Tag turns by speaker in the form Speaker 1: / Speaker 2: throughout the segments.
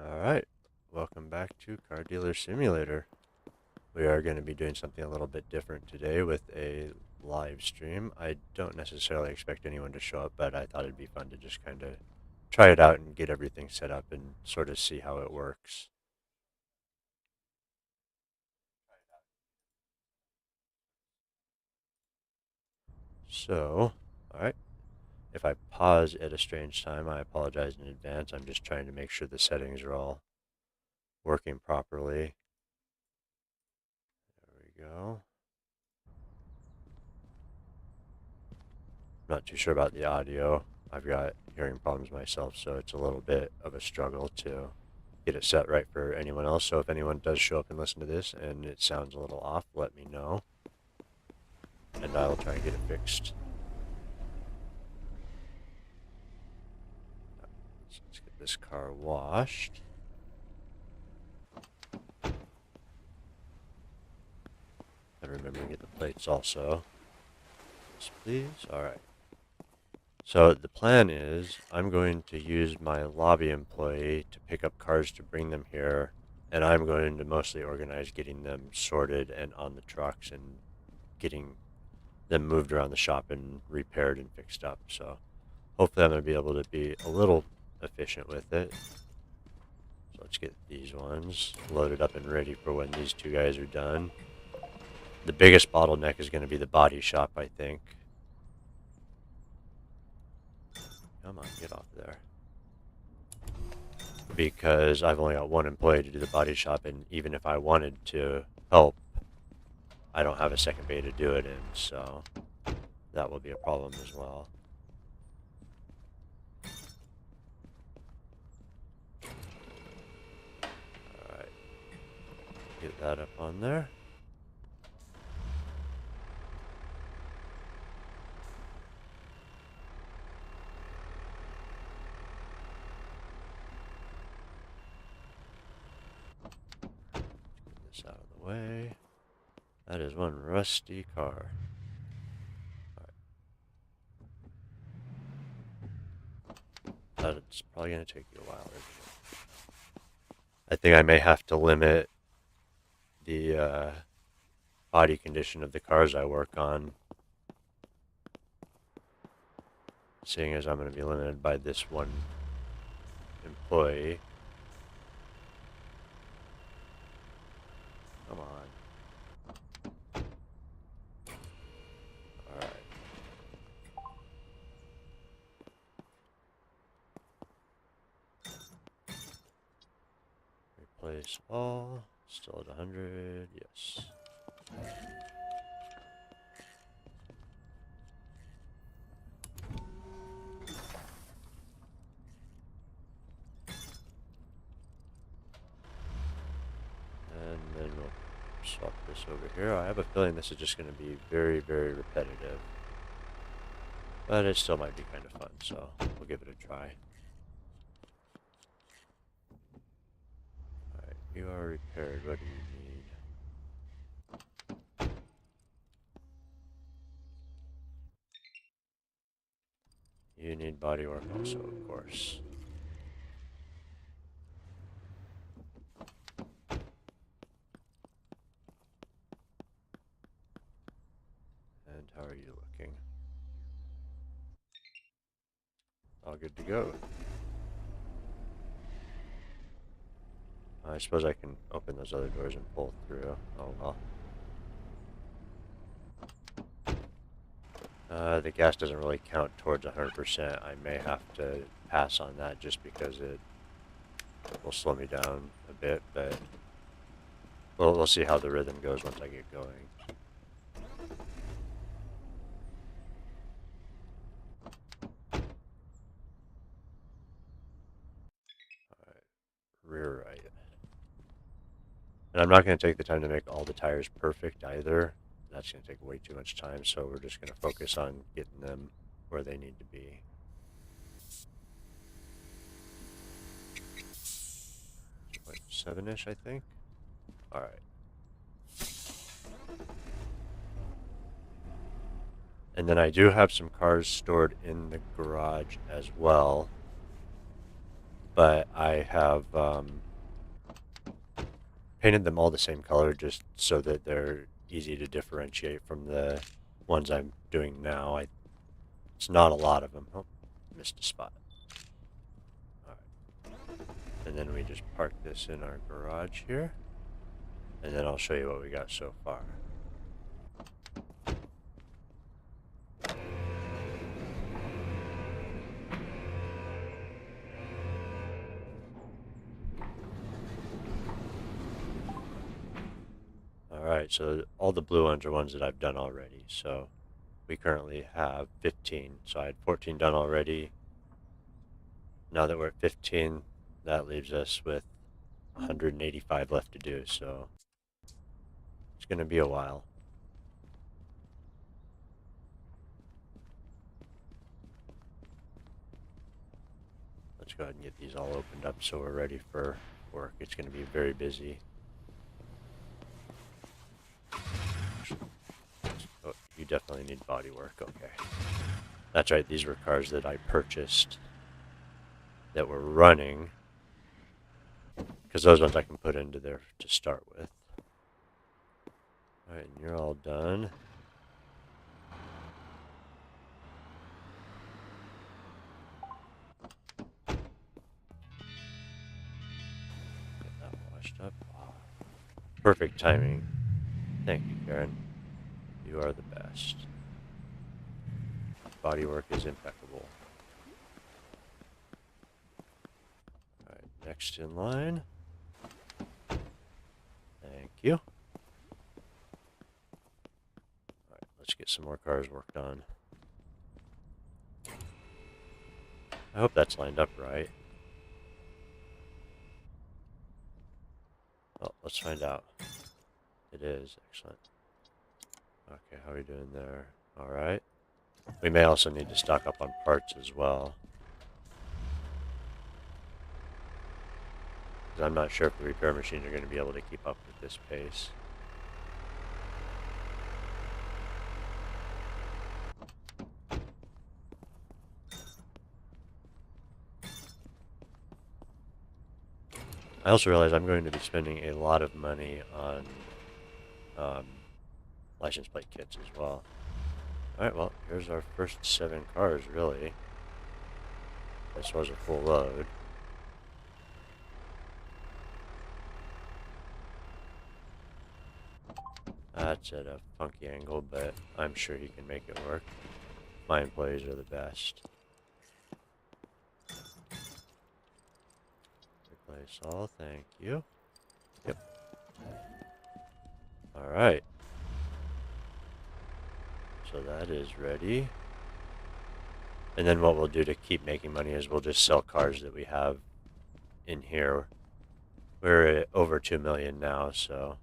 Speaker 1: Alright, welcome back to Car Dealer Simulator. We are going to be doing something a little bit different today with a live stream. I don't necessarily expect anyone to show up, but I thought it'd be fun to just kind of try it out and get everything set up and sort of see how it works. So, alright, if I pause at a strange time, I apologize in advance. I'm just trying to make sure the settings are all working properly. There we go. Not too sure about the audio. I've got hearing problems myself, so it's a little bit of a struggle to get it set right for anyone else. So if anyone does show up and listen to this and it sounds a little off, let me know, and I'll try and get it fixed. So let's get this car washed. And remember to get the plates also. Yes, please. Alright. So the plan is I'm going to use my lobby employee to pick up cars to bring them here, and I'm going to mostly organize getting them sorted and on the trucks and getting them moved around the shop and repaired and fixed up. So hopefully I'm going to be able to be a little efficient with it. So let's get these ones loaded up and ready for when these two guys are done. The biggest bottleneck is going to be the body shop, I think. Come on, get off there. Because I've only got one employee to do the body shop, and even if I wanted to help, I don't have a second bay to do it in, so that will be a problem as well. Alright, get that up on there. Get this out of the way. That is one rusty car. That's probably going to take you a while. I think I may have to limit the body condition of the cars I work on, seeing as I'm going to be limited by this one employee. Come on. Alright. Replace all. Still at 100. Yes. And then we'll swap this over here. I have a feeling this is just going to be very, very repetitive. But it still might be kind of fun, so we'll give it a try. Alright, you are repaired. What do you need? You need body work also, of course. And how are you looking? All good to go. I suppose I can open those other doors and pull through. Oh well. The gas doesn't really count towards 100%. I may have to pass on that just because it will slow me down a bit, but we'll see how the rhythm goes once I get going. Alright, rear right. And I'm not going to take the time to make all the tires perfect either. That's going to take way too much time, so we're just going to focus on getting them where they need to be. 2.7-ish, I think. Alright. And then I do have some cars stored in the garage as well. but I have painted them all the same color just so that they're easy to differentiate from the ones I'm doing now. It's not a lot of them. Oh, missed a spot. All right. And then we just park this in our garage here. And then I'll show you what we got so far. Alright, so all the blue ones are ones that I've done already. So we currently have 15. So I had 14 done already. Now that we're at 15, that leaves us with 185 left to do. So it's going to be a while. Let's go ahead and get these all opened up so we're ready for work. It's going to be very busy. Oh, you definitely need body work. Okay. That's right. These were cars that I purchased that were running, because those ones I can put into there to start with. Alright, and you're all done. Get that washed up. Oh, perfect timing. Thank you, Karen. You are the best. Body work is impeccable. Alright, next in line. Thank you. Alright, let's get some more cars worked on. I hope that's lined up right. Well, let's find out. It is. Excellent. Okay, how are we doing there? Alright. We may also need to stock up on parts as well. Because I'm not sure if the repair machines are going to be able to keep up with this pace. I also realize I'm going to be spending a lot of money on license plate kits as well. Alright, well, here's our first 7 cars, really. This was a full load. That's at a funky angle, but I'm sure he can make it work. My employees are the best. Replace all, thank you. Yep. Alright. So that is ready. And then what we'll do to keep making money is we'll just sell cars that we have in here. We're at over 2 million now, so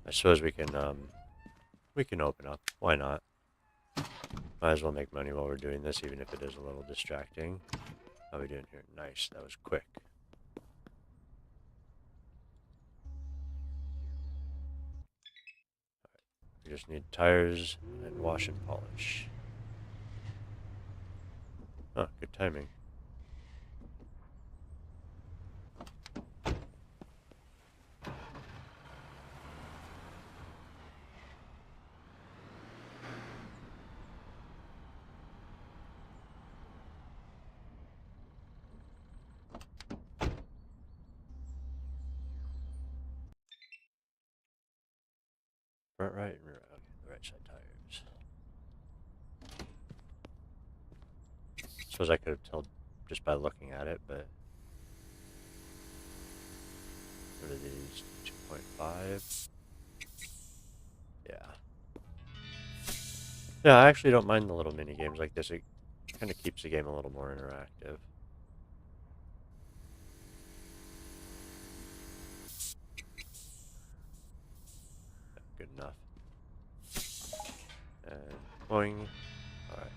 Speaker 1: I suppose we can open up. Why not? Might as well make money while we're doing this, even if it is a little distracting. How are we doing here? Nice, that was quick. We just need tires and wash and polish. Oh, good timing. Front right and rear. Okay, the right side tires. Suppose I could have told just by looking at it, but what are these? 2.5. Yeah. Yeah, I actually don't mind the little mini games like this. It kind of keeps the game a little more interactive. Yeah, good enough. And boing. Alright.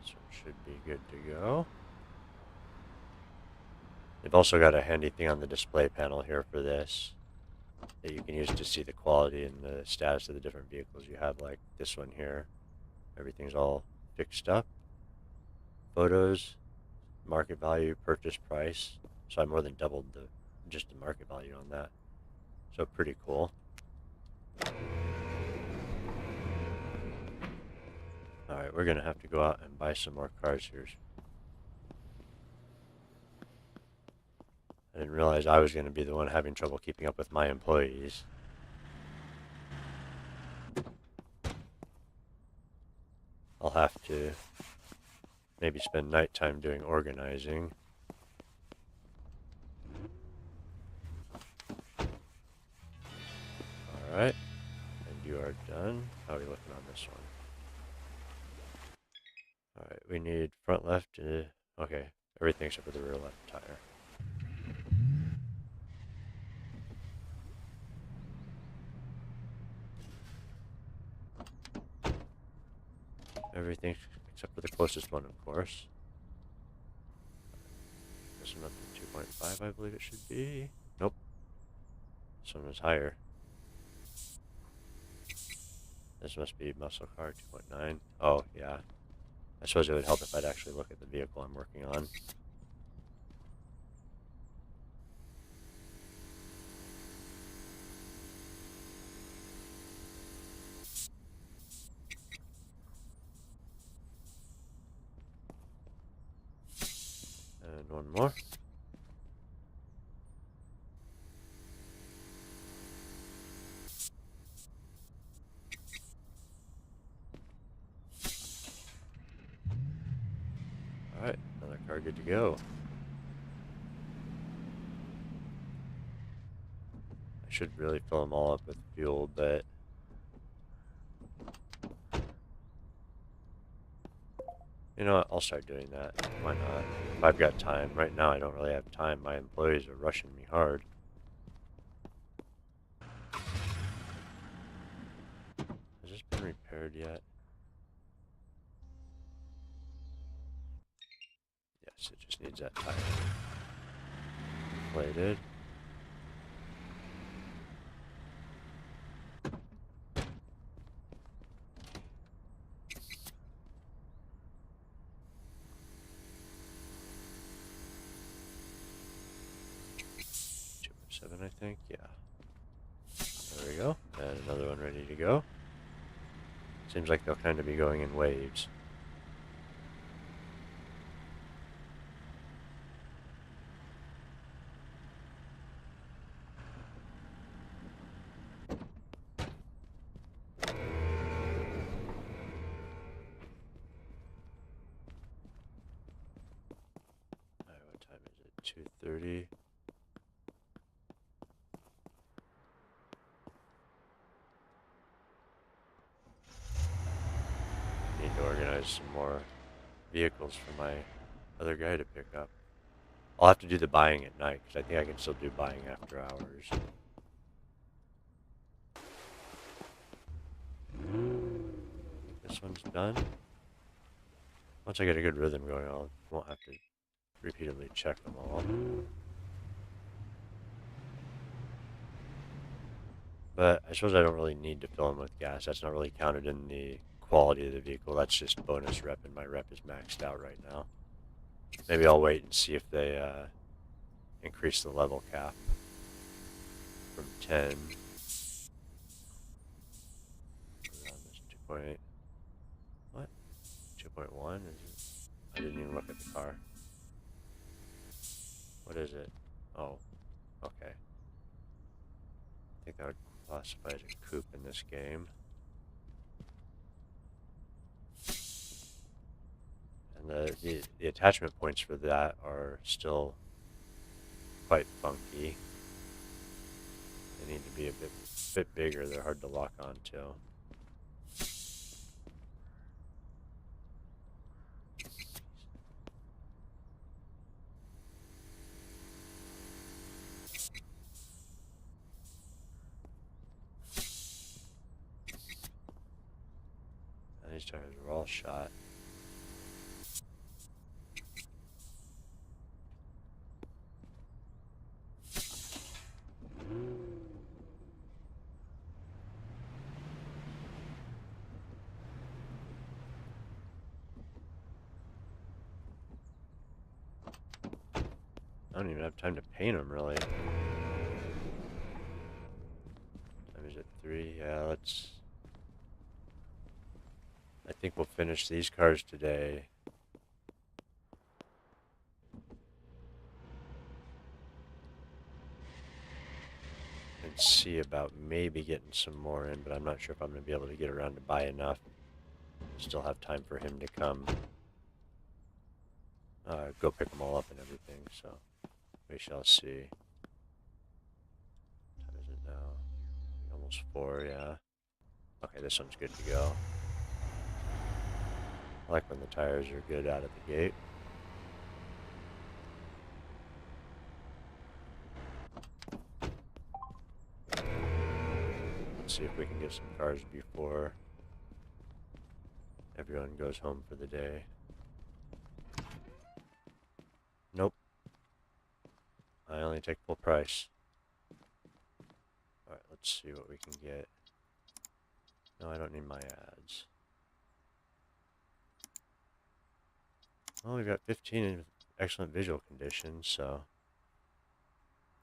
Speaker 1: This one should be good to go. They've also got a handy thing on the display panel here for this that you can use to see the quality and the status of the different vehicles you have, like this one here. Everything's all fixed up. Photos, market value, purchase price. So I more than doubled just the market value on that. So pretty cool. Alright, we're gonna have to go out and buy some more cars here. I didn't realize I was gonna be the one having trouble keeping up with my employees. I'll have to maybe spend nighttime doing organizing. Alright, and you are done. How are we looking on this one? Alright, we need front left, okay, everything except for the rear left tire. Everything except for the closest one, of course. This one up to 2.5, I believe it should be. Nope. This one was higher. This must be muscle car 2.9. Oh, yeah. I suppose it would help if I'd actually look at the vehicle I'm working on. And one more. Alright, another car good to go. I should really fill them all up with fuel, but you know what, I'll start doing that. Why not? If I've got time. Right now I don't really have time. My employees are rushing me hard. Has this been repaired yet? Yes, it just needs that tire inflated. I think, yeah. There we go. And another one ready to go. Seems like they'll kind of be going in waves. Alright, what time is it? 2:30. Need to organize some more vehicles for my other guy to pick up. I'll have to do the buying at night, because I think I can still do buying after hours. This one's done. Once I get a good rhythm going, I won't have to repeatedly check them all. But I suppose I don't really need to fill them with gas. That's not really counted in the quality of the vehicle. That's just bonus rep, and my rep is maxed out right now. Maybe I'll wait and see if they increase the level cap from 10. This 2.8. What? 2.1? Is it? I didn't even look at the car. What is it? Oh, okay. I think that would classify as a coupe in this game. And the attachment points for that are still quite funky. They need to be a bit bigger. They're hard to lock onto. And these tires are all shot. don't even have time to paint them, really. Time is it 3? Yeah, let's... I think we'll finish these cars today. And see about maybe getting some more in, but I'm not sure if I'm going to be able to get around to buy enough. Still have time for him to come go pick them all up and everything, so we shall see. What time is it now? Almost 4, yeah. Okay, this one's good to go. I like when the tires are good out of the gate. Let's see if we can get some cars before everyone goes home for the day. Nope. I only take full price. Alright, let's see what we can get. No, I don't need my ads. Well, we've got 15 in excellent visual condition, so...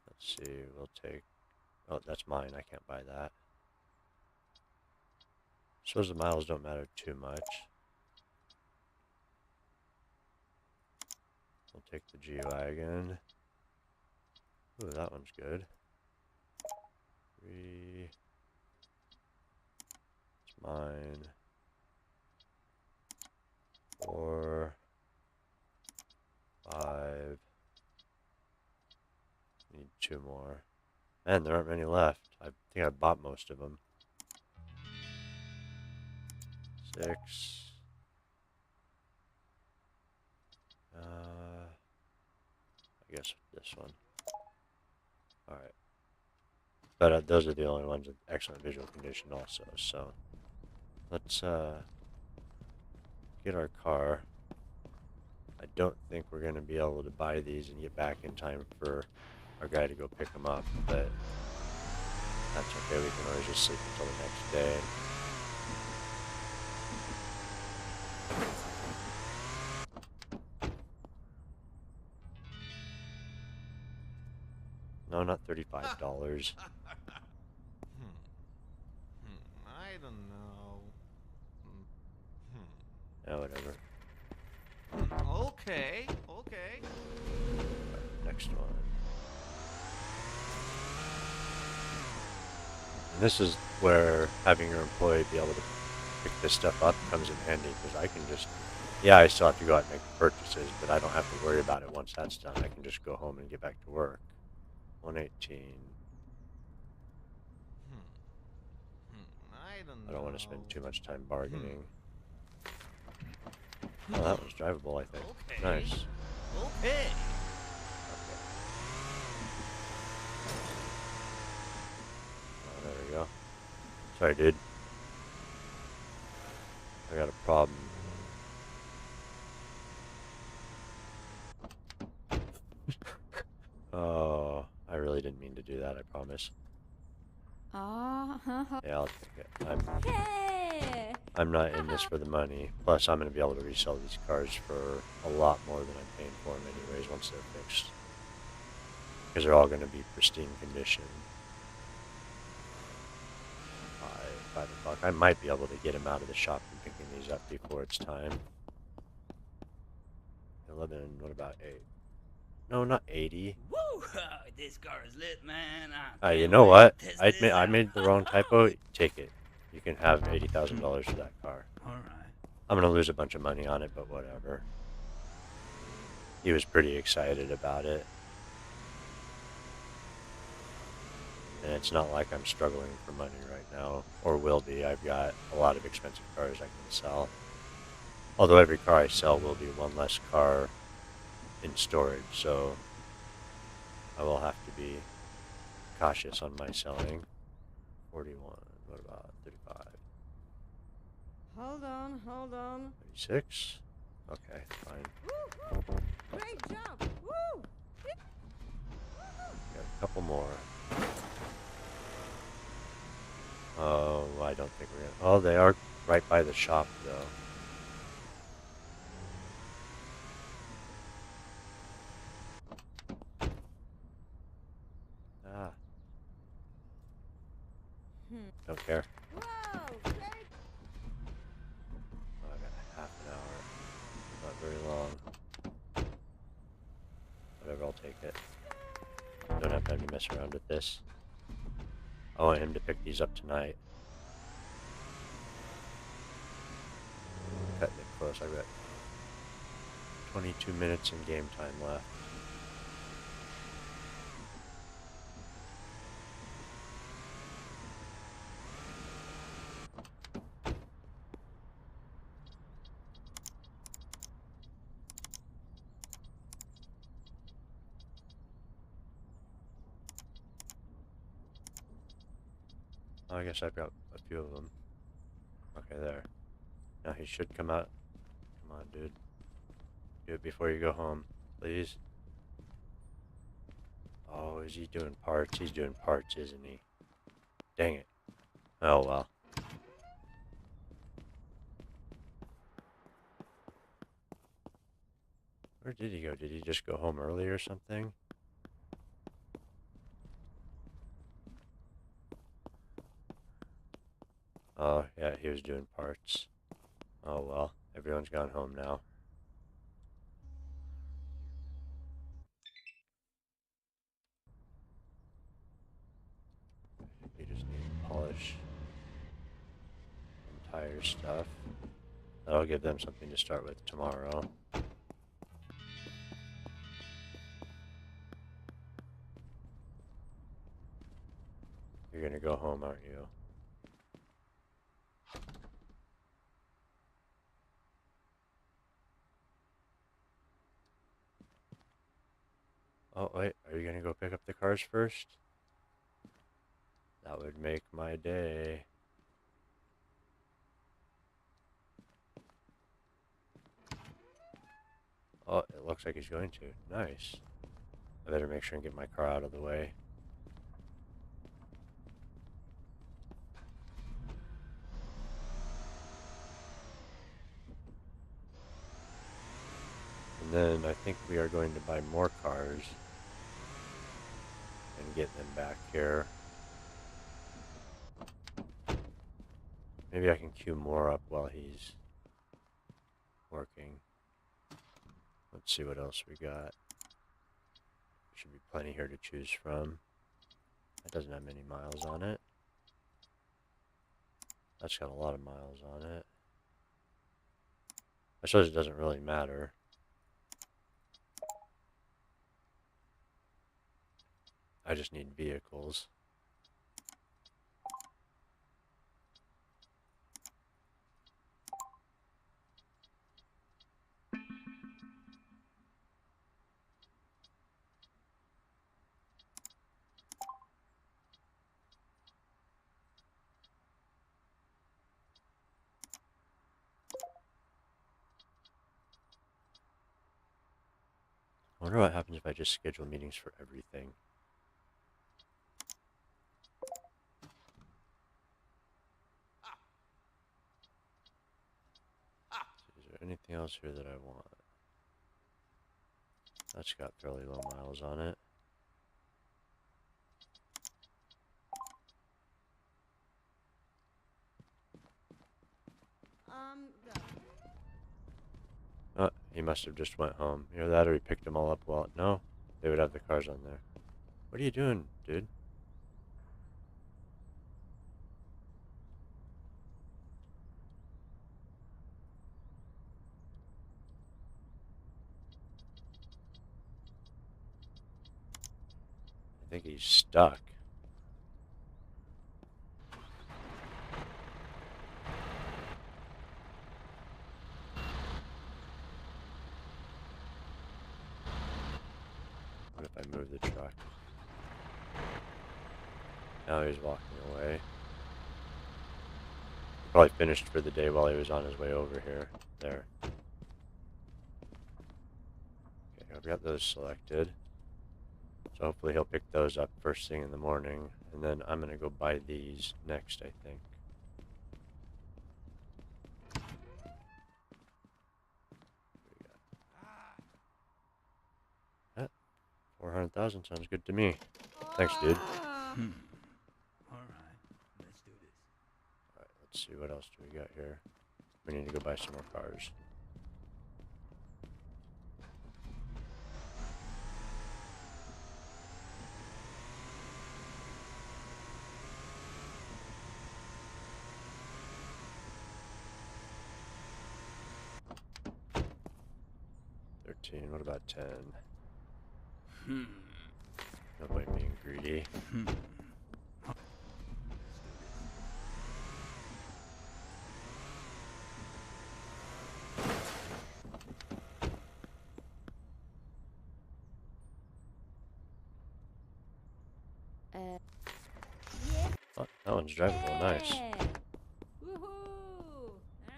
Speaker 1: Let's see, we'll take... Oh, that's mine, I can't buy that. Suppose the miles don't matter too much. We'll take the G-Wagon. Ooh, that one's good. 3. It's mine. 4. 5. Need 2 more. Man, there aren't many left. I think I bought most of them. 6. I guess this one. Alright. But those are the only ones with excellent visual condition also, so... Let's, get our car. I don't think we're going to be able to buy these and get back in time for our guy to go pick them up, but... That's okay, we can always just sleep until the next day. No, not $35.
Speaker 2: I don't know.
Speaker 1: Yeah, whatever.
Speaker 2: Okay.
Speaker 1: Next one. And this is where having your employee be able to pick this stuff up comes in handy, because I can just... Yeah, I still have to go out and make purchases, but I don't have to worry about it once that's done. I can just go home and get back to work. 118. I don't want to spend too much time bargaining. Oh, that one's drivable, I think.
Speaker 2: Okay.
Speaker 1: Nice.
Speaker 2: Okay.
Speaker 1: Oh, there we go. Sorry, dude. I got a problem. Oh, I really didn't mean to do that, I promise. Yeah, I'll take it. I'm not in this for the money. Plus, I'm going to be able to resell these cars for a lot more than I'm paying for them anyways once they're fixed. Because they're all going to be pristine condition. 5 o'clock. I might be able to get him out of the shop and picking these up before it's time. 11, what about 8? No, not 80.
Speaker 3: Woo! This car is lit, man.
Speaker 1: You know what? I made the wrong typo. Take it. You can have $80,000 for that car.
Speaker 3: Alright.
Speaker 1: I'm going to lose a bunch of money on it, but whatever. He was pretty excited about it. And it's not like I'm struggling for money right now, or will be. I've got a lot of expensive cars I can sell. Although every car I sell will be one less car in storage, so I will have to be cautious on my selling. 41, what about 35?
Speaker 4: Hold on.
Speaker 1: 36? Okay, fine.
Speaker 4: Woo, woo. Great job. Woo!
Speaker 1: Got a couple more. Oh, I don't think we're gonna... Oh, they are right by the shop, though. Don't care.
Speaker 4: Whoa! Great.
Speaker 1: Oh, I got a half an hour. Not very long. Whatever, I'll take it. Don't have time to mess around with this. I want him to pick these up tonight. Cutting it close. I've got 22 minutes in game time left. Oh, I guess I've got a few of them. Okay, there. Now he should come out. Come on, dude. Do it before you go home, please. Oh, is he doing parts? He's doing parts, isn't he? Dang it. Oh, well. Where did he go? Did he just go home early or something? Oh, yeah, he was doing parts. Oh, well. Everyone's gone home now. We just need to polish some tire stuff. That'll give them something to start with tomorrow. You're gonna go home, aren't you? Oh, wait, are you gonna go pick up the cars first? That would make my day. Oh, it looks like he's going to. Nice. I better make sure and get my car out of the way. And then I think we are going to buy more cars and get them back here. Maybe I can queue more up while he's working. Let's see what else we got. Should be plenty here to choose from. That doesn't have many miles on it. That's got a lot of miles on it. I suppose it doesn't really matter. I just need vehicles. I wonder what happens if I just schedule meetings for everything. Is there anything else here that I want? That's got fairly low miles on it.
Speaker 4: Go.
Speaker 1: Oh, he must have just went home. Either that or he picked them all up well. No, they would have the cars on there. What are you doing, dude? I think he's stuck. What if I move the truck? Now he's walking away. He probably finished for the day while he was on his way over here. There. Okay, I've got those selected. So hopefully he'll pick those up first thing in the morning. And then I'm going to go buy these next, I think. That 400,000 sounds good to me. Thanks, dude.
Speaker 3: All right, let's
Speaker 1: Let's see, what else do we got here? We need to go buy some more cars. What about 10? No point being greedy.
Speaker 4: Yeah.
Speaker 1: Oh, that one's drivable, nice.
Speaker 4: Woohoo! Ah.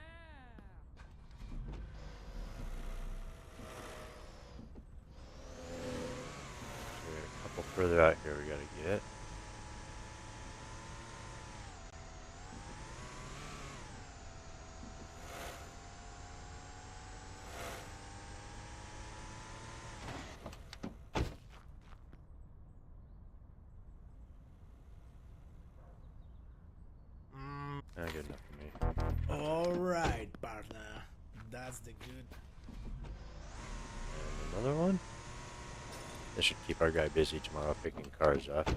Speaker 1: Okay, a couple further out here we gotta get. Good enough for me.
Speaker 2: All right, partner. That's the good.
Speaker 1: And another one? This should keep our guy busy tomorrow picking cars up.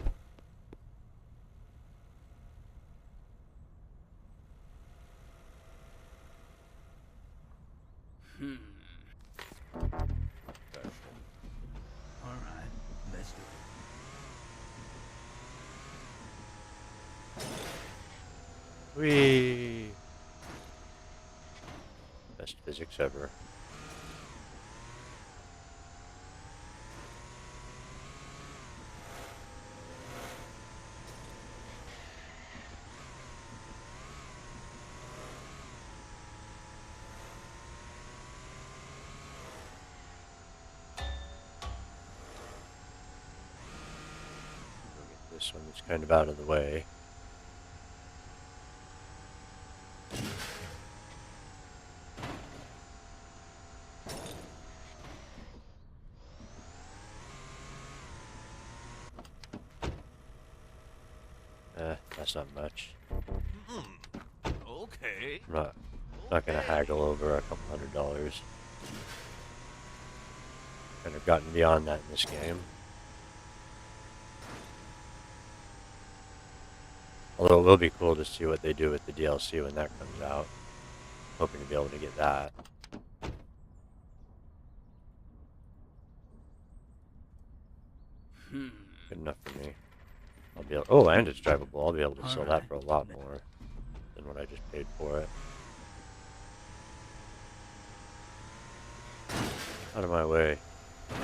Speaker 3: All right, let's do it.
Speaker 1: Whee! Best physics ever. We'll get this one that's kind of out of the way. That's not much.
Speaker 2: Okay.
Speaker 1: I'm not gonna haggle over a couple $100. Kind of gotten beyond that in this game. Although it will be cool to see what they do with the DLC when that comes out. Hoping to be able to get that. Good enough for me. I'll be able, oh, and it's drivable. I'll be able to sell that for a lot more than what I just paid for it. Out of my way. This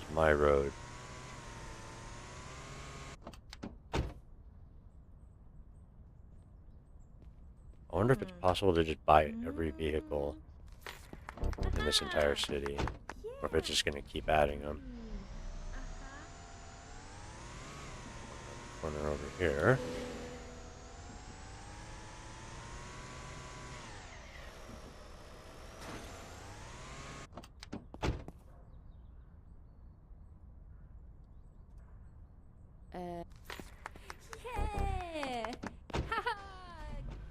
Speaker 1: is my road. I wonder if it's possible to just buy every vehicle in this entire city, or if it's just going to keep adding them. Corner over here.
Speaker 4: Yeah.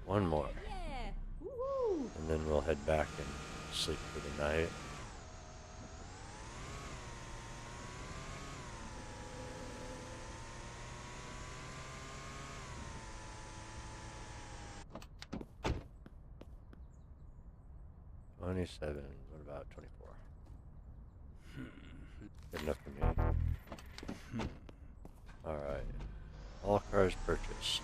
Speaker 1: One more.
Speaker 4: Yeah. Woohoo!
Speaker 1: And then we'll head back and sleep for the night. $27. What about 24? Good enough for me. Alright. All cars purchased.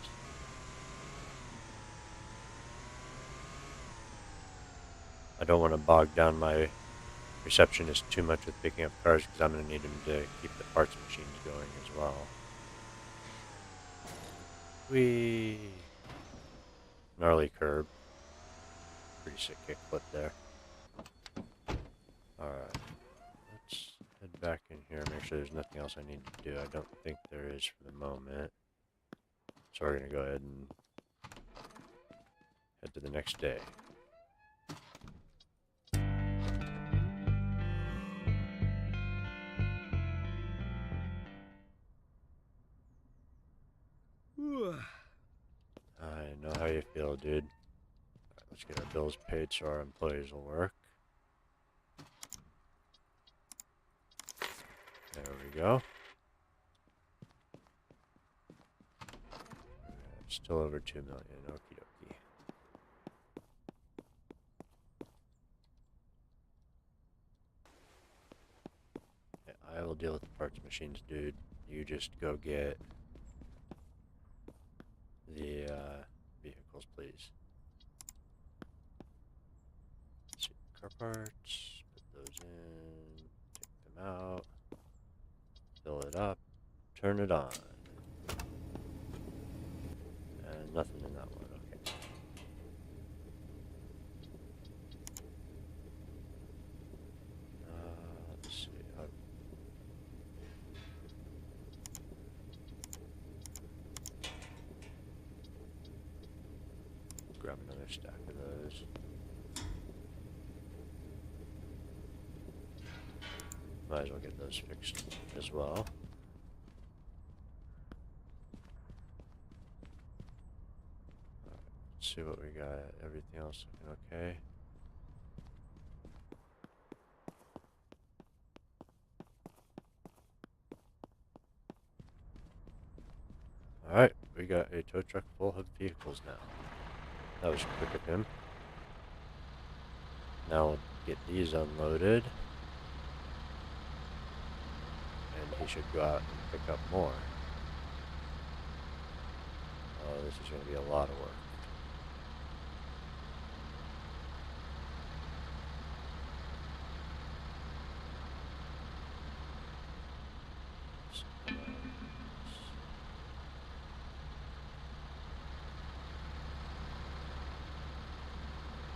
Speaker 1: I don't want to bog down my receptionist too much with picking up cars because I'm going to need him to keep the parts machines going as well. Whee! Gnarly curb. Pretty sick kickflip there. Alright. Let's head back in here, make sure there's nothing else I need to do. I don't think there is for the moment. So we're going to go ahead and head to the next day. know how you feel, dude. Alright, let's get our bills paid so our employees will work. There we go. Still over 2 million. Okie dokie. Yeah, I will deal with the parts machines, dude. You just go get the vehicles, please. Let's see, car parts. Put those in. Take them out. Fill it up. Turn it on. And nothing in that one. Okay. Let's see. Grab another stack of those. Might as well get those fixed as well. Let's see what we got. Everything else looking okay. Alright, we got a tow truck full of vehicles now. That was quick of him. Now we'll get these unloaded. And he should go out and pick up more. Oh, this is going to be a lot of work.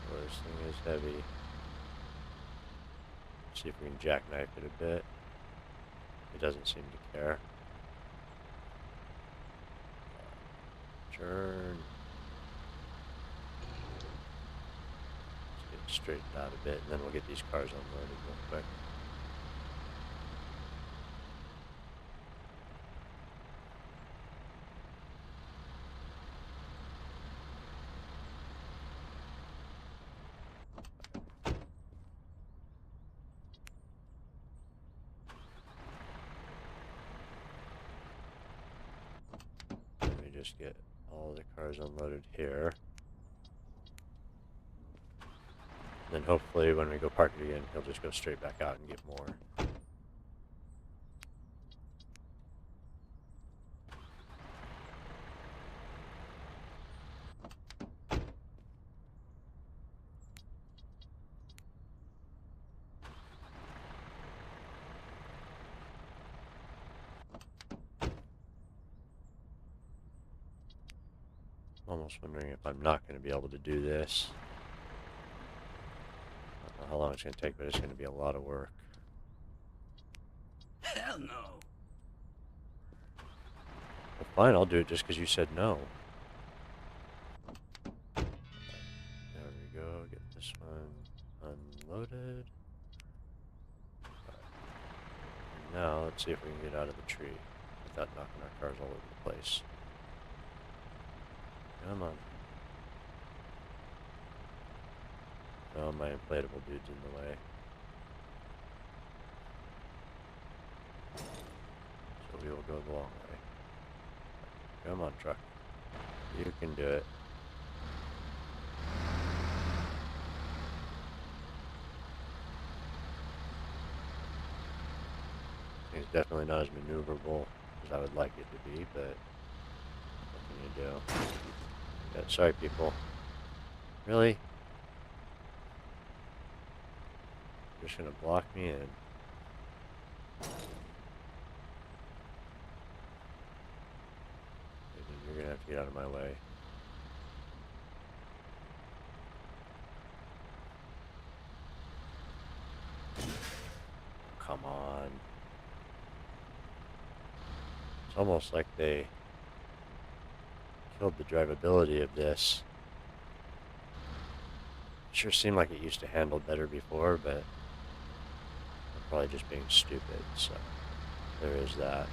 Speaker 1: Oh, this thing is heavy. Let's see if we can jackknife it a bit. It doesn't seem to care. Turn. Let's get it straightened out a bit, and then we'll get these cars unloaded real quick. Just get all the cars unloaded here. Then hopefully when we go park it again, he'll just go straight back out and get more. I'm almost wondering if I'm not going to be able to do this. I don't know how long it's going to take, but it's going to be a lot of work.
Speaker 3: Hell no.
Speaker 1: Well, fine, I'll do it just because you said no. There we go. Get this one unloaded. Right. Now, let's see if we can get out of the tree without knocking our cars all over the place. Come on. Oh, my inflatable dude's in the way. So we will go the long way. Come on, truck. You can do it. It's definitely not as maneuverable as I would like it to be, but what can you do? Yeah, sorry, people. Really? You're just gonna block me in. You're gonna have to get out of my way. Come on. It's almost like they killed the drivability of this. Sure seemed like it used to handle better before, but I'm probably just being stupid, so there is that.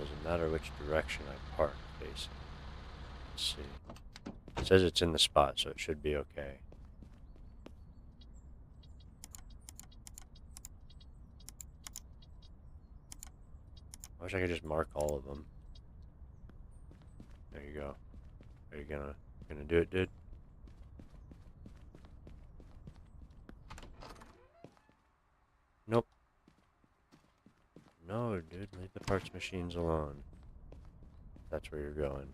Speaker 1: doesn't matter which direction I park facing. Let's see. It says it's in the spot, so it should be okay. I wish I could just mark all of them. There you go. Are you gonna do it, dude? Nope. No, dude, leave the parts machines alone. That's where you're going.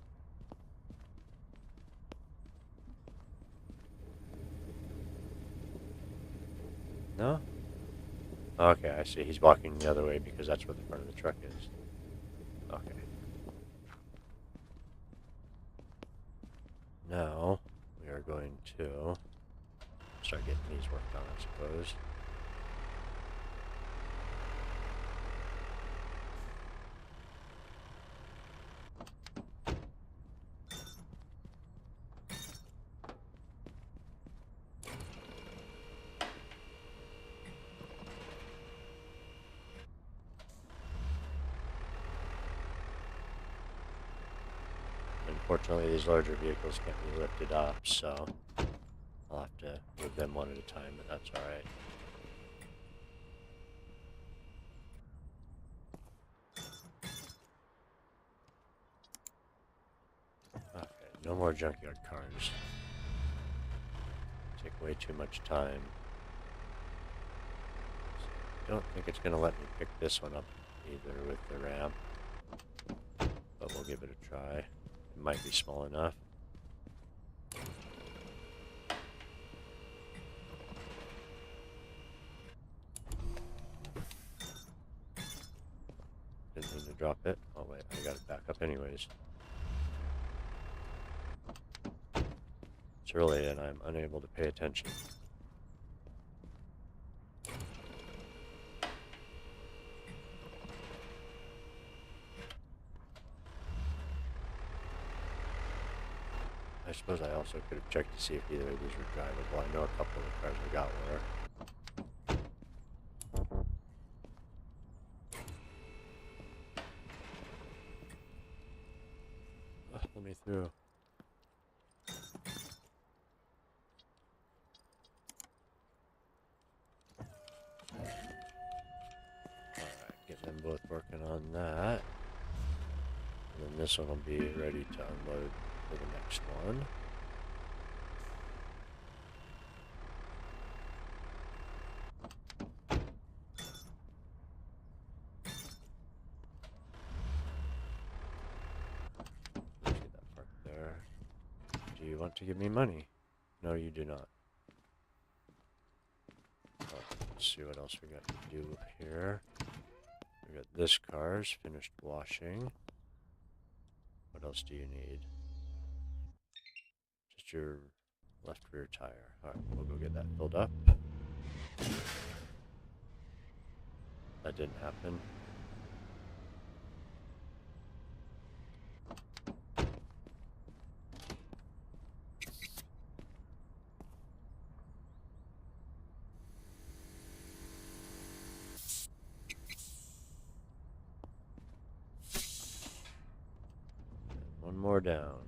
Speaker 1: No? Okay, I see. He's walking the other way because that's where the front of the truck is. Okay. Now, we are going to start getting these worked on, I suppose. Unfortunately, these larger vehicles can't be lifted up, so I'll have to move them one at a time, but that's alright. Okay, no more junkyard cars. Take way too much time. I don't think it's going to let me pick this one up either with the ramp, but we'll give it a try. It might be small enough. Didn't mean to drop it. Oh wait, I got it back up anyways. It's early and I'm unable to pay attention. I suppose I also could have checked to see if either of these were drivable. I know a couple of the cars I got were. Let me through. Alright, get them both working on that. And then this one will be ready to unload for the next one. Let's get that parked there. Do you want to give me money? No, you do not. Oh, let's see what else we got to do here. We got this car's finished washing. What else do you need? Just your left rear tire. Alright, we'll go get that filled up. That didn't happen. And one more down.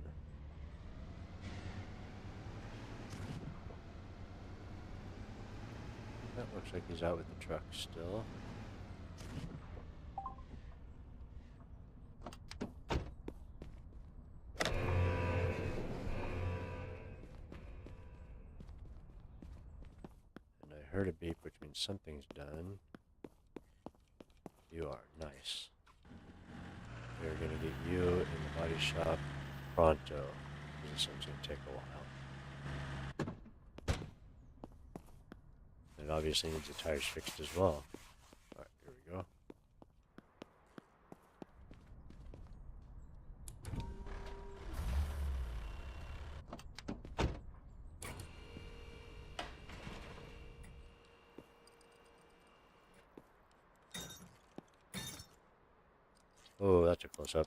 Speaker 1: That looks like he's out with the truck still. And I heard a beep, which means something's done. You are nice. We're gonna get you in the body shop pronto. This one's gonna take a while. It obviously needs the tires fixed as well. Alright, here we go. Oh, that's a close-up.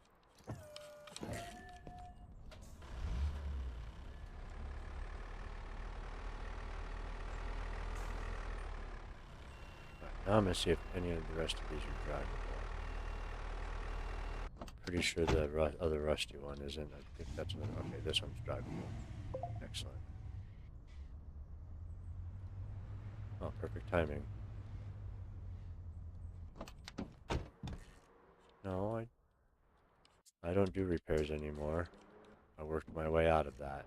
Speaker 1: Now I'm going to see if any of the rest of these are drivable. pretty sure the other rusty one isn't. I think that's another. Okay, this one's drivable. Excellent. Oh, perfect timing. No, I don't do repairs anymore. I worked my way out of that.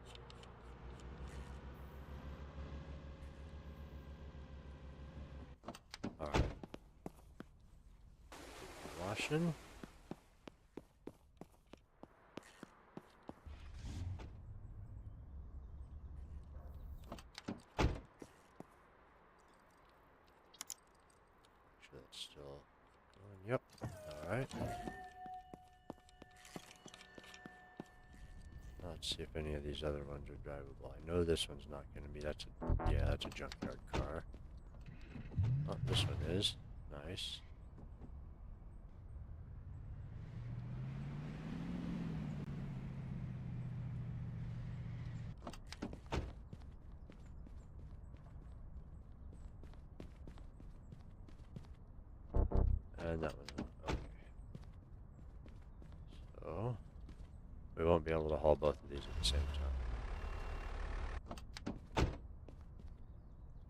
Speaker 1: Alright. Washing. Sure that's still going. Yep. Alright. Let's see if any of these other ones are drivable. I know this one's not going to be. That's a junkyard car. Oh, this one is. Nice. And that one. Okay. So, we won't be able to haul both of these at the same time.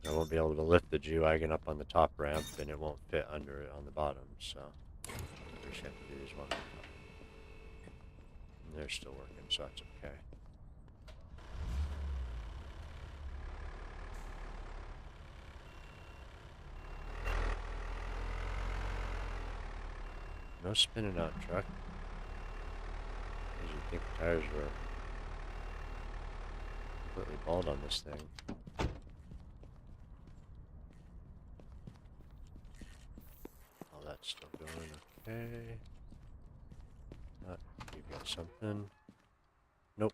Speaker 1: I won't be able to lift the G-Wagon up on the top ramp, and it won't fit under it on the bottom, so we just have to do these one at a time. And they're still working, so that's okay. No spinning out, truck. As you think the tires were completely bald on this thing. Oh, that's still going okay. You got something? Nope.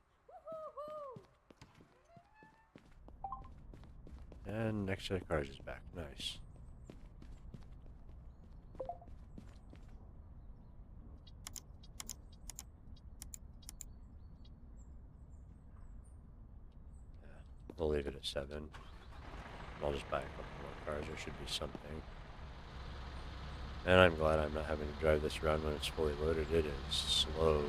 Speaker 1: And next set of cars is back. Nice. We'll leave it at 7. I'll just buy a couple more cars. There should be something. And I'm glad I'm not having to drive this around when it's fully loaded. It is slow.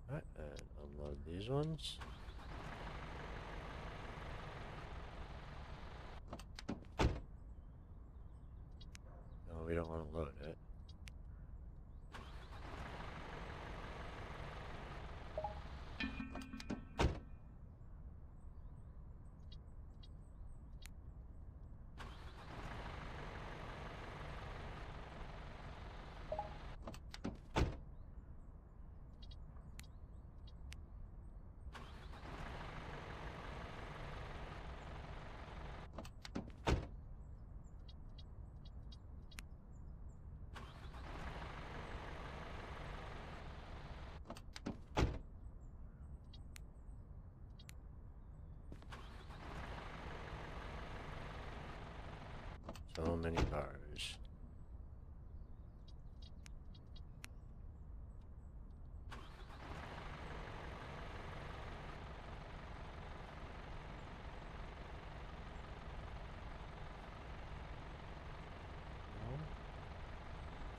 Speaker 1: Alright, and unload these ones. No, we don't want to load it. So many cars.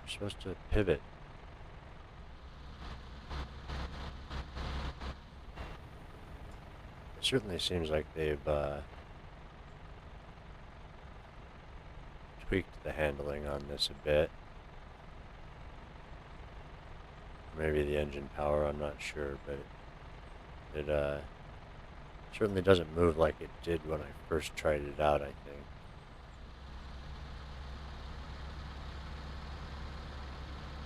Speaker 1: You're supposed to pivot. It certainly seems like they've tweaked the handling on this a bit. Maybe the engine power, I'm not sure, but it certainly doesn't move like it did when I first tried it out, I think.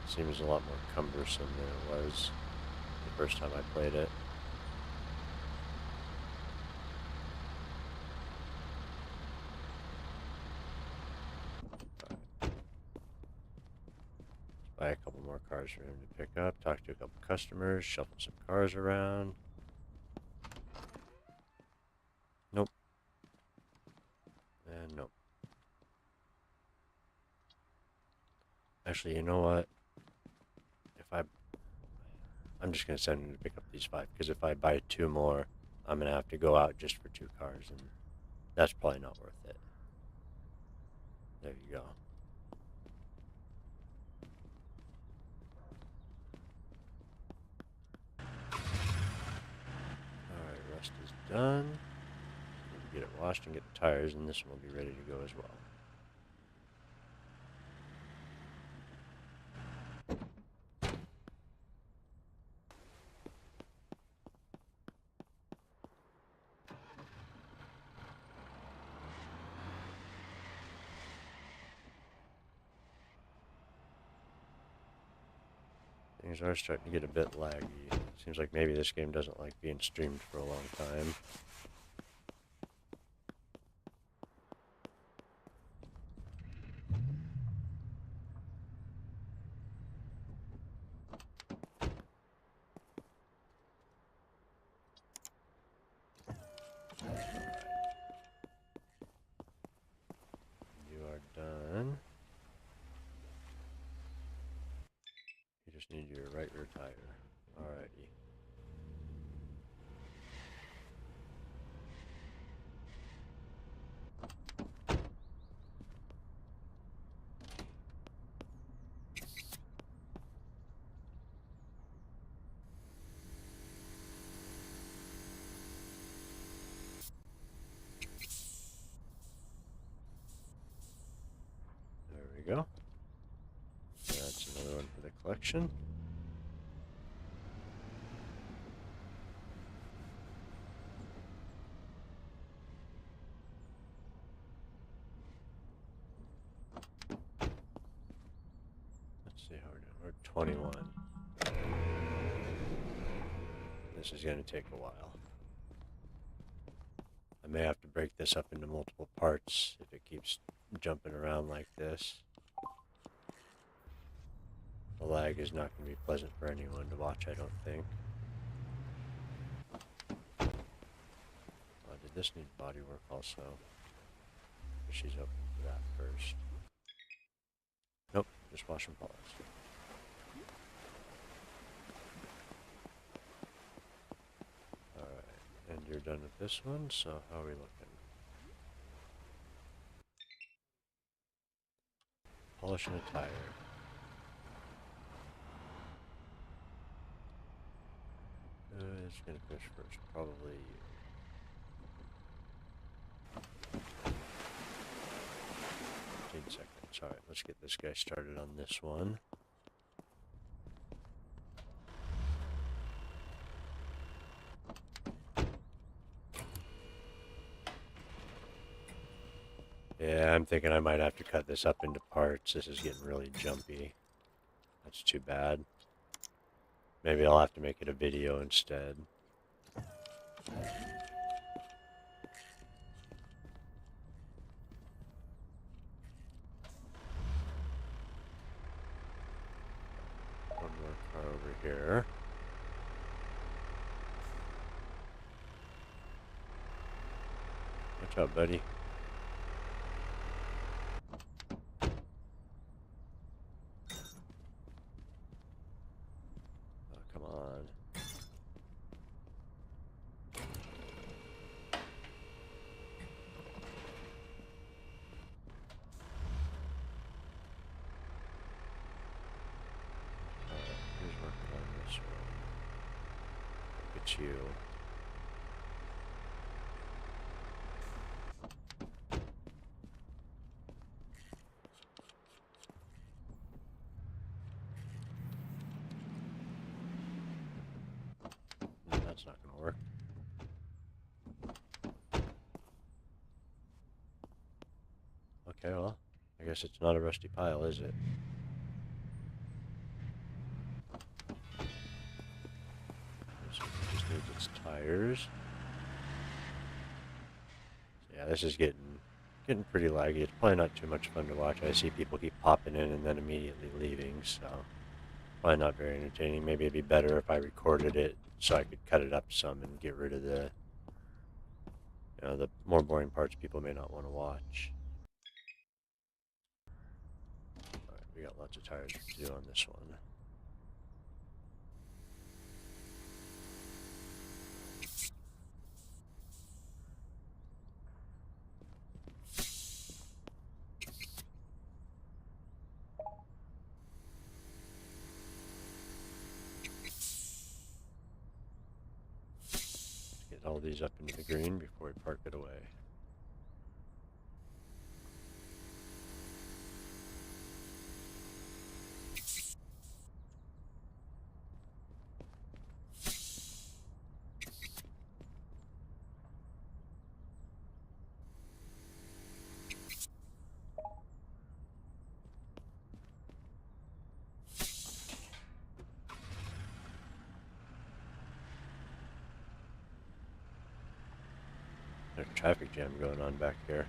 Speaker 1: Seems a lot more cumbersome than it was the first time I played it. Buy a couple more cars for him to pick up, talk to a couple customers, shuffle some cars around. Nope. And nope. Actually, you know what? If I'm just gonna send him to pick up these 5, because if I buy 2 more, I'm gonna have to go out just for 2 cars, and that's probably not worth it. There you go. Alright, rust is done. Need to get it washed and get the tires, and this one will be ready to go as well. Things are starting to get a bit laggy. Seems like maybe this game doesn't like being streamed for a long time. You are done. You just need your right rear tire. Alrighty. There we go. That's another one for the collection. Let's see how we're doing. We're 21. This is going to take a while. I may have to break this up into multiple parts if it keeps jumping around like this. The lag is not going to be pleasant for anyone to watch, I don't think. Did this need body work also? She's open for that first. Nope, just wash and polish. Alright, and you're done with this one, so how are we looking? Polishing a tire. It's gonna finish first, probably you. 15 seconds. Alright, let's get this guy started on this one. Yeah, I'm thinking I might have to cut this up into parts. This is getting really jumpy. That's too bad. Maybe I'll have to make it a video instead. One more car over here. Watch out, buddy. Oh, come on. Who's working on this one? Look at you. That's not going to work. Okay, well, I guess it's not a rusty pile, is it? Just needs its tires. Yeah, this is getting pretty laggy. It's probably not too much fun to watch. I see people keep popping in and then immediately leaving, so probably not very entertaining. Maybe it'd be better if I recorded it so I could cut it up some and get rid of the, the more boring parts people may not want to watch. Alright, we got lots of tires to do on this one. Get all these up into the green before we park it away. There's a traffic jam going on back here.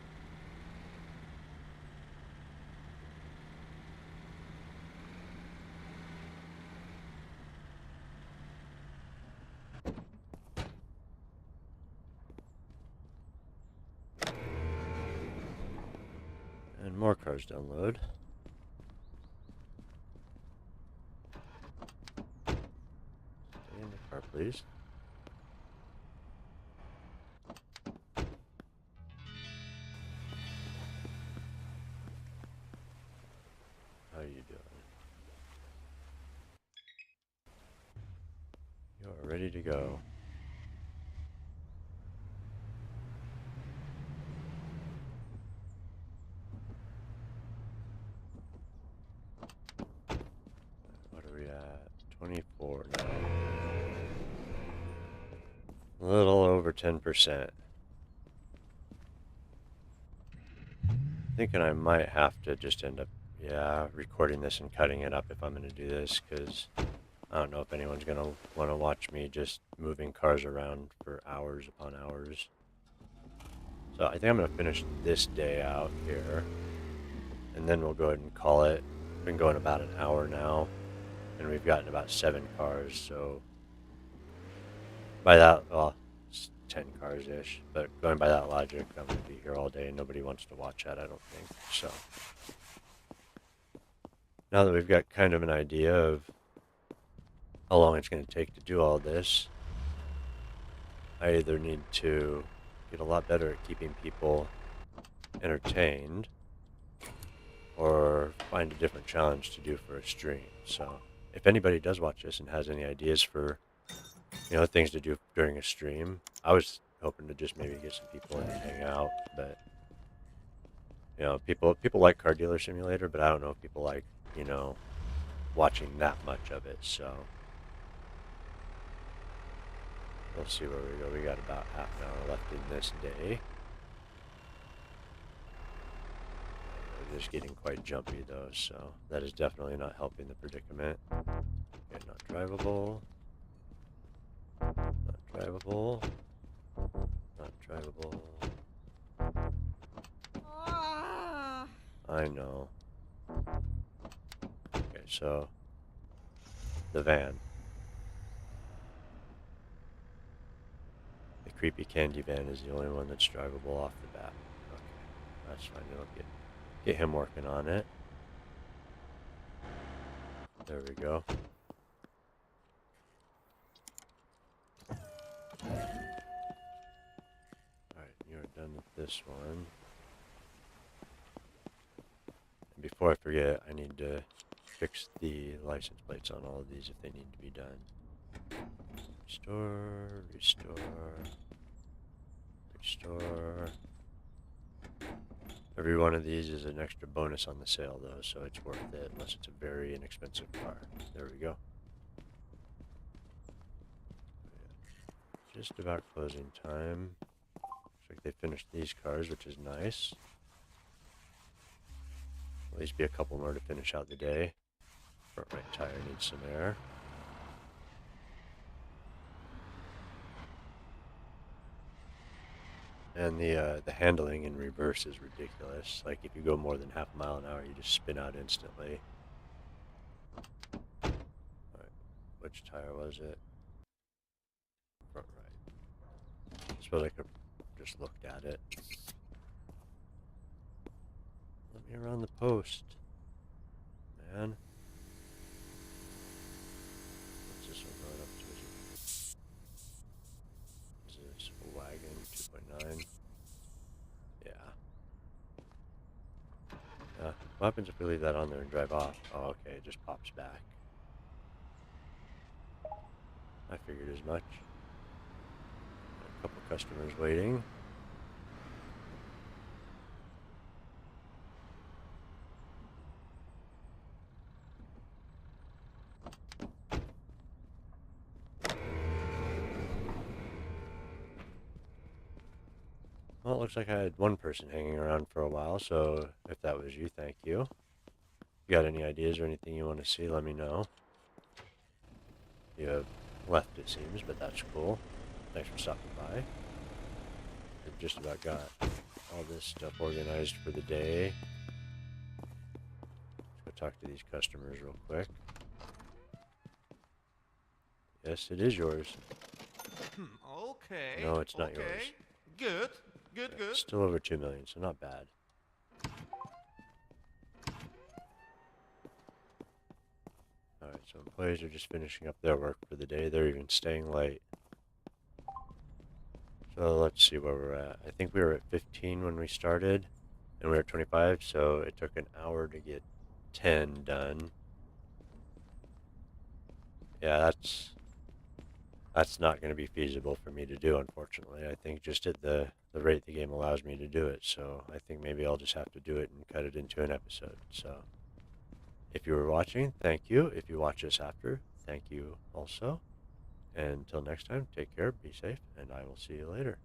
Speaker 1: And more cars download. Stay in the car, please. How are you doing? You are ready to go. What are we at? 24 now. A little over 10%. Thinking I might have to just end up, recording this and cutting it up if I'm going to do this, because I don't know if anyone's going to want to watch me just moving cars around for hours upon hours. So I think I'm going to finish this day out here, and then we'll go ahead and call it. We've been going about an hour now, and we've gotten about 7 cars, so by that, well, it's 10 cars-ish, but going by that logic, I'm going to be here all day, and nobody wants to watch that, I don't think, so. Now that we've got kind of an idea of how long it's going to take to do all this, I either need to get a lot better at keeping people entertained, or find a different challenge to do for a stream. So if anybody does watch this and has any ideas for, things to do during a stream, I was hoping to just maybe get some people in and hang out, but people like Car Dealer Simulator, but I don't know if people like, watching that much of it, so we'll see where we go. We got about half an hour left in this day. We're just getting quite jumpy though, so that is definitely not helping the predicament. Okay, not drivable. Not drivable. Not drivable. I know. Okay, so the van. The creepy candy van is the only one that's drivable off the bat. Okay, that's fine. We'll get him working on it. There we go. Alright, you're done with this one. And before I forget, I need to fix the license plates on all of these if they need to be done. Restore, restore, restore. Every one of these is an extra bonus on the sale though, so it's worth it unless it's a very inexpensive car. There we go. Just about closing time. Looks like they finished these cars, which is nice. At least be a couple more to finish out the day. Front right tire needs some air. And the handling in reverse is ridiculous. Like if you go more than half a mile an hour, you just spin out instantly. Alright, which tire was it? Front right. I suppose I could have just looked at it. Let me around the post. Man. man. What's this one going up to? Is this wagon 2.9? Yeah. What happens if we leave that on there and drive off? Oh, okay, it just pops back. I figured as much. A couple customers waiting. Well, it looks like I had one person hanging around for a while, so if that was you, thank you. If you got any ideas or anything you want to see, let me know. You have left, it seems, but that's cool. Thanks for stopping by. I've just about got all this stuff organized for the day. Let's go talk to these customers real quick. Yes, it is yours.
Speaker 5: Okay.
Speaker 1: No, it's not
Speaker 5: okay.
Speaker 1: yours.
Speaker 5: Good. Good,
Speaker 1: Yeah,
Speaker 5: good.
Speaker 1: it's still over 2 million, so not bad. Alright, so employees are just finishing up their work for the day. They're even staying late. So let's see where we're at. I think we were at 15 when we started, and we were at 25, so it took an hour to get 10 done. Yeah, that's not going to be feasible for me to do, unfortunately. I think just at the rate the game allows me to do it, so I think maybe I'll just have to do it and cut it into an episode. So if you were watching, thank you. If you watch this after, thank you also. And until next time, take care, be safe, and I will see you later.